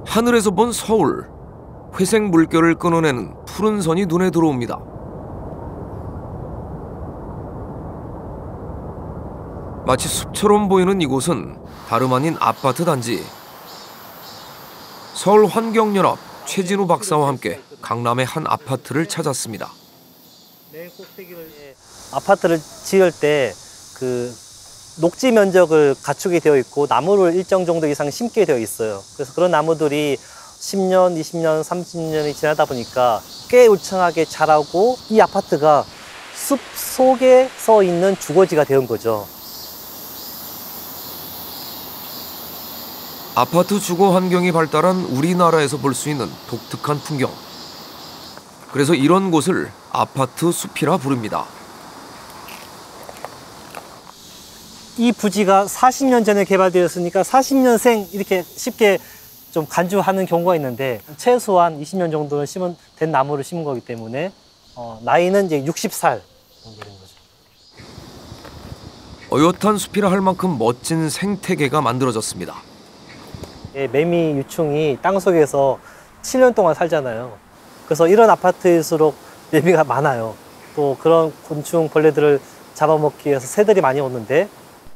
하늘에서 본 서울. 회색 물결을 끊어내는 푸른 선이 눈에 들어옵니다. 마치 숲처럼 보이는 이곳은 다름 아닌 아파트 단지. 서울환경연합 최진우 박사와 함께 강남의 한 아파트를 찾았습니다. 아파트를 지을 때 그 녹지 면적을 갖추게 되어 있고 나무를 일정 정도 이상 심게 되어 있어요. 그래서 그런 나무들이 10년, 20년, 30년이 지나다 보니까 꽤 울창하게 자라고 이 아파트가 숲 속에서 있는 주거지가 되는 거죠. 아파트 주거 환경이 발달한 우리나라에서 볼 수 있는 독특한 풍경. 그래서 이런 곳을 아파트 숲이라 부릅니다. 이 부지가 40년 전에 개발되었으니까 40년생 이렇게 쉽게 좀 간주하는 경우가 있는데 최소한 20년 정도는 된 나무를 심은 거기 때문에 나이는 이제 60살 정도 된 거죠. 어엿한 숲이라 할 만큼 멋진 생태계가 만들어졌습니다. 매미 유충이 땅속에서 7년 동안 살잖아요. 그래서 이런 아파트일수록 매미가 많아요. 또 그런 곤충, 벌레들을 잡아먹기 위해서 새들이 많이 오는데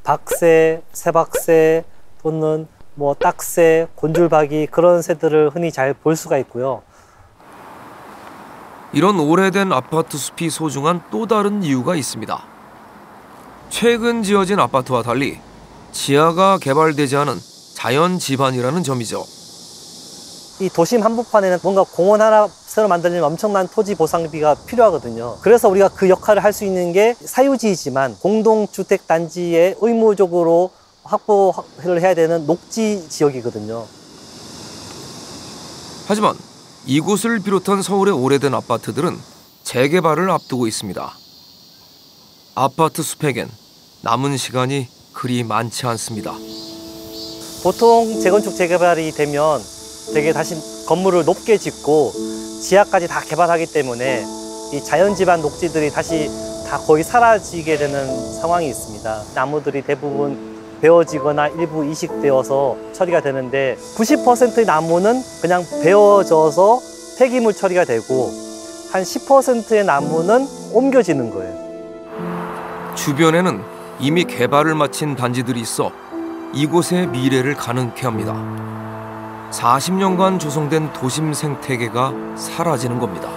박새, 새박새 또는 뭐 딱새, 곤줄박이 그런 새들을 흔히 잘 볼 수가 있고요. 이런 오래된 아파트 숲이 소중한 또 다른 이유가 있습니다. 최근 지어진 아파트와 달리 지하가 개발되지 않은 자연 지반이라는 점이죠. 이 도심 한복판에는 뭔가 공원 하나 새로 만들려면 엄청난 토지 보상비가 필요하거든요. 그래서 우리가 그 역할을 할 수 있는 게 사유지이지만 공동주택 단지에 의무적으로 확보를 해야 되는 녹지 지역이거든요. 하지만 이곳을 비롯한 서울의 오래된 아파트들은 재개발을 앞두고 있습니다. 아파트 숲에겐 남은 시간이 그리 많지 않습니다. 보통 재건축 재개발이 되면 되게 다시 건물을 높게 짓고 지하까지 다 개발하기 때문에 이 자연지반 녹지들이 다시 다 거의 사라지게 되는 상황이 있습니다. 나무들이 대부분 베어지거나 일부 이식되어서 처리가 되는데 90%의 나무는 그냥 베어져서 폐기물 처리가 되고 한 10%의 나무는 옮겨지는 거예요. 주변에는 이미 개발을 마친 단지들이 있어 이곳의 미래를 가능케 합니다. 40년간 조성된 도심 생태계가 사라지는 겁니다.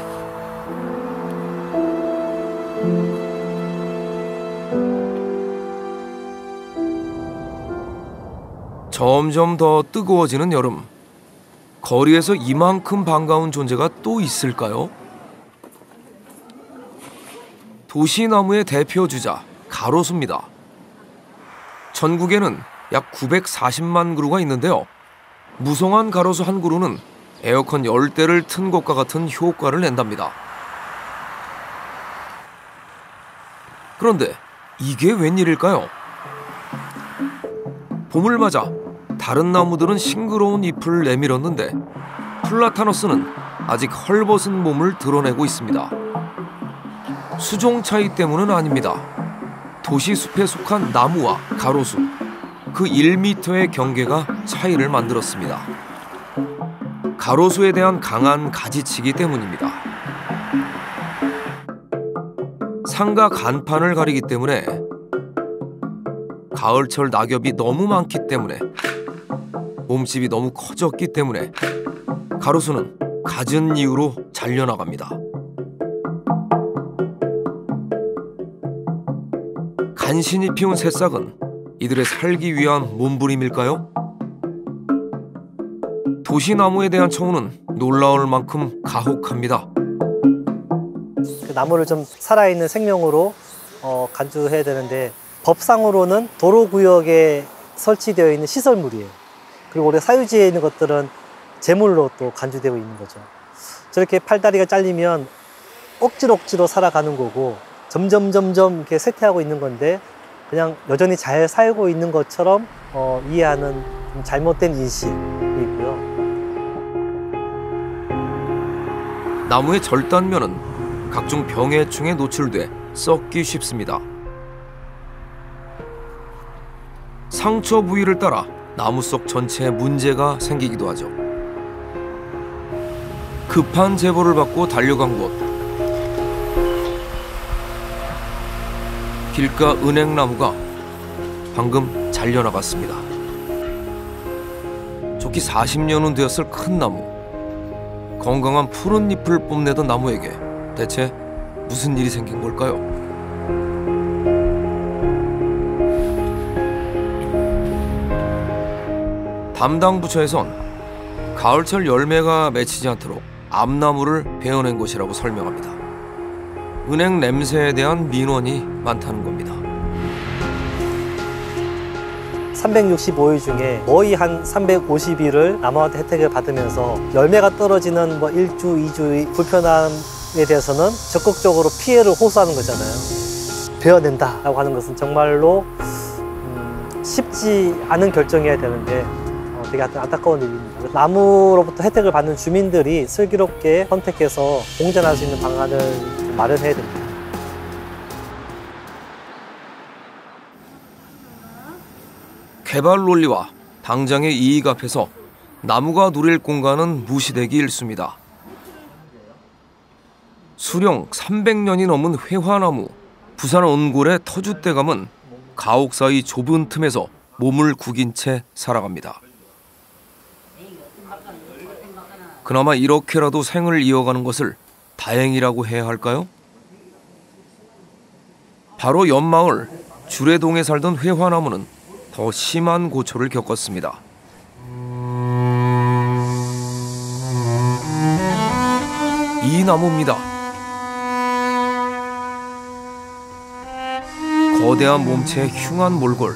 점점 더 뜨거워지는 여름. 거리에서 이만큼 반가운 존재가 또 있을까요? 도시나무의 대표 주자, 가로수입니다. 전국에는 약 940만 그루가 있는데요. 무성한 가로수 한 그루는 에어컨 10대를 튼 것과 같은 효과를 낸답니다. 그런데 이게 웬일일까요? 봄을 맞아 다른 나무들은 싱그러운 잎을 내밀었는데 플라타너스는 아직 헐벗은 몸을 드러내고 있습니다. 수종 차이 때문은 아닙니다. 도시 숲에 속한 나무와 가로수, 그 1m의 경계가 차이를 만들었습니다. 가로수에 대한 강한 가지치기 때문입니다. 상가 간판을 가리기 때문에, 가을철 낙엽이 너무 많기 때문에, 몸집이 너무 커졌기 때문에 가로수는 갖은 이유로 잘려나갑니다. 간신히 피운 새싹은 이들의 살기 위한 몸부림일까요? 도시나무에 대한 청우는 놀라울 만큼 가혹합니다. 그 나무를 좀 살아있는 생명으로 간주해야 되는데 법상으로는 도로구역에 설치되어 있는 시설물이에요. 그리고 우리 사유지에 있는 것들은 제물로 또 간주되고 있는 거죠. 저렇게 팔다리가 잘리면 억지로 살아가는 거고 점점 이렇게 쇠퇴하고 있는 건데 그냥 여전히 잘 살고 있는 것처럼 이해하는 좀 잘못된 인식이 있고요. 나무의 절단면은 각종 병해충에 노출돼 썩기 쉽습니다. 상처 부위를 따라 나무 속 전체에 문제가 생기기도 하죠. 급한 제보를 받고 달려간 곳. 길가 은행나무가 방금 잘려나갔습니다. 좋기 40년은 되었을 큰 나무. 건강한 푸른 잎을 뽐내던 나무에게 대체 무슨 일이 생긴 걸까요? 담당 부처에선 가을철 열매가 맺히지 않도록 암나무를 베어낸 것이라고 설명합니다. 은행 냄새에 대한 민원이 많다는 겁니다. 365일 중에 거의 한 350일을 나무한테 혜택을 받으면서 열매가 떨어지는 1주, 2주의 불편함에 대해서는 적극적으로 피해를 호소하는 거잖아요. 베어낸다라고 하는 것은 정말로 쉽지 않은 결정이어야 되는데 되게 안타까운 일입니다. 나무로부터 혜택을 받는 주민들이 슬기롭게 선택해서 공존할 수 있는 방안을 마련해야 됩니다. 개발 논리와 당장의 이익 앞에서 나무가 누릴 공간은 무시되기 일쑤입니다. 수령 300년이 넘은 회화나무, 부산 은골의 터줏대감은 가옥 사이 좁은 틈에서 몸을 구긴 채 살아갑니다. 그나마 이렇게라도 생을 이어가는 것을 다행이라고 해야 할까요? 바로 옆마을 주례동에 살던 회화나무는 더 심한 고초를 겪었습니다. 이 나무입니다. 거대한 몸체의 흉한 몰골.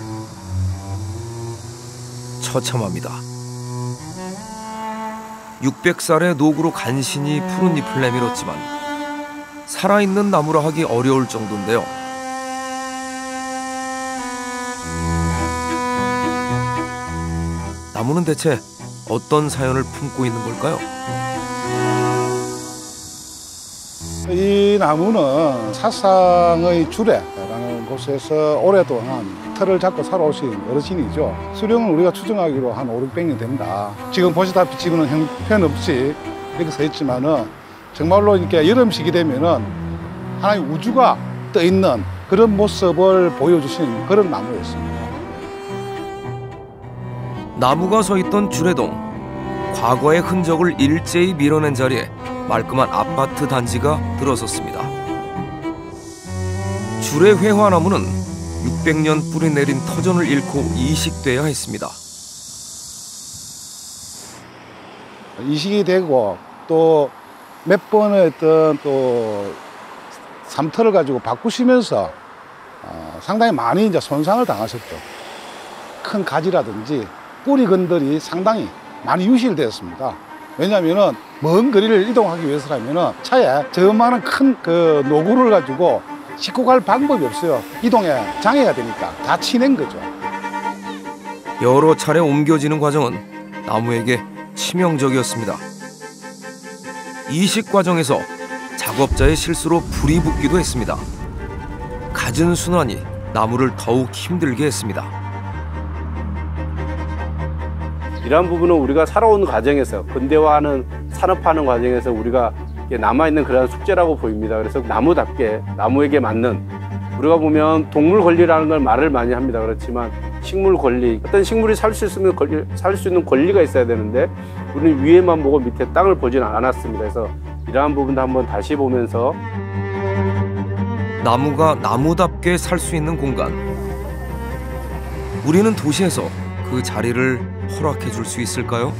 처참합니다. 600살의 노구로 간신히 푸른 잎을 내밀었지만 살아있는 나무라 하기 어려울 정도인데요. 나무는 대체 어떤 사연을 품고 있는 걸까요? 이 나무는 사상의 주례라는 곳에서 오랫동안 틀을 잡고 살아오신 어르신이죠. 수령은 우리가 추정하기로 한 500~600년 된다. 지금 보시다시피 지금은 형편없이 이렇게 서 있지만은 정말로 이렇게 여름 시기 되면은 하나의 우주가 떠 있는 그런 모습을 보여주신 그런 나무였습니다. 나무가 서 있던 주례동. 과거의 흔적을 일제히 밀어낸 자리에 말끔한 아파트 단지가 들어섰습니다. 주례 회화나무는 600년 뿌리 내린 터전을 잃고 이식돼야 했습니다. 이식이 되고 또 몇 번의 어떤 또 삼터를 가지고 바꾸시면서 상당히 많이 이제 손상을 당하셨죠. 큰 가지라든지 뿌리 건들이 상당히 많이 유실되었습니다. 왜냐하면은 먼 거리를 이동하기 위해서라면은 차에 저만한 큰 그 노구를 가지고 싣고 갈 방법이 없어요. 이동에 장애가 되니까 다 치낸 거죠. 여러 차례 옮겨지는 과정은 나무에게 치명적이었습니다. 이식 과정에서 작업자의 실수로 불이 붙기도 했습니다. 갖은 순환이 나무를 더욱 힘들게 했습니다. 이러한 부분은 우리가 살아오는 과정에서 근대화하는 산업화하는 과정에서 우리가 남아있는 그런 숙제라고 보입니다. 그래서 나무답게 나무에게 맞는 우리가 보면 동물 권리라는 걸 말을 많이 합니다. 그렇지만 식물 권리, 어떤 식물이 살 수 있는 권리가 있어야 되는데 우리는 위에만 보고 밑에 땅을 보지는 않았습니다. 그래서 이러한 부분도 한번 다시 보면서 나무가 나무답게 살 수 있는 공간. 우리는 도시에서 그 자리를 허락해 줄 수 있을까요?